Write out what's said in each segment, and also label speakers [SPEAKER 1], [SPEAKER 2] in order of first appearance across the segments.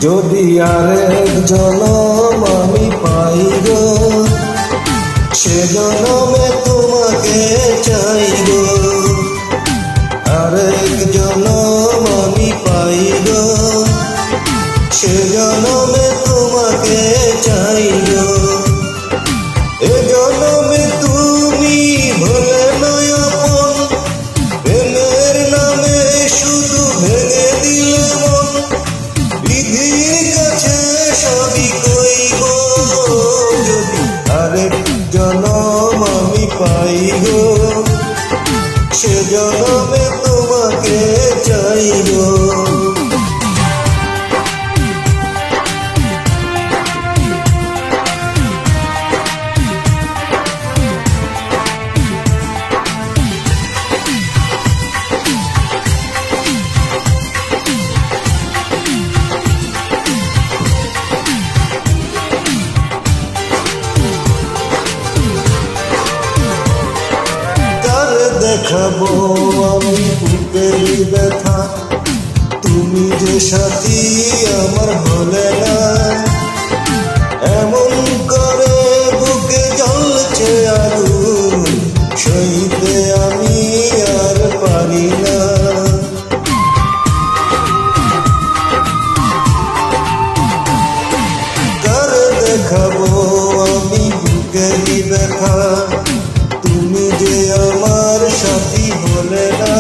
[SPEAKER 1] যদি আরেক জনম আমি পাই গো, সে জনমে তোমাকে চাই গো। আরেক জনম আমি পাই গো, সে জনমে তোমাকে চাই গো। এ জনমে তুমি হলে নয়ন, প্রেমের নামে শুধু ভেঙে দিলে মন। বিধির কাছে সবই কইব, যদি আরেক জনম আমি পাই গো, সে জনমে তোমাকে চাই গো। দেখাবো আমি বুকের ব্যথা, তুমি যে সাথী আমার হলে না। এমন করে বুকে জ্বলছে আগুন, সইতে আমি আর পারি না। কার দেখাবো আমি বুকের ব্যথা, তুমি যে আমার সাথী হলে না।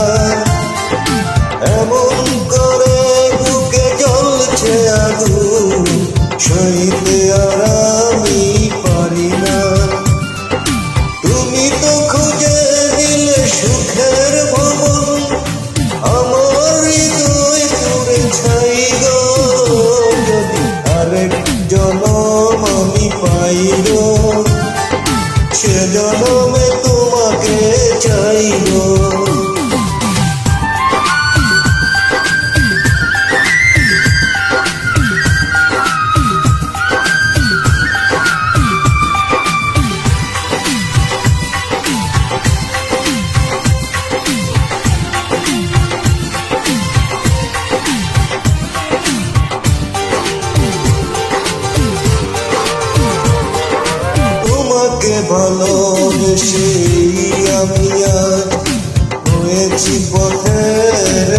[SPEAKER 1] এমন করে বুকে জ্বলছে আগুন, সইতে আর আমি পারি না। তুমি তো খুঁজে দিলে সুখের ভবন, আমার হৃদয় পুড়ে ছাই গো। যদি আরেক জনম আমি পাই গো, সে জনমে তোমাকে চাই গো। তোমাকে ভালোবেসে আমি আজ হয়েছি পথের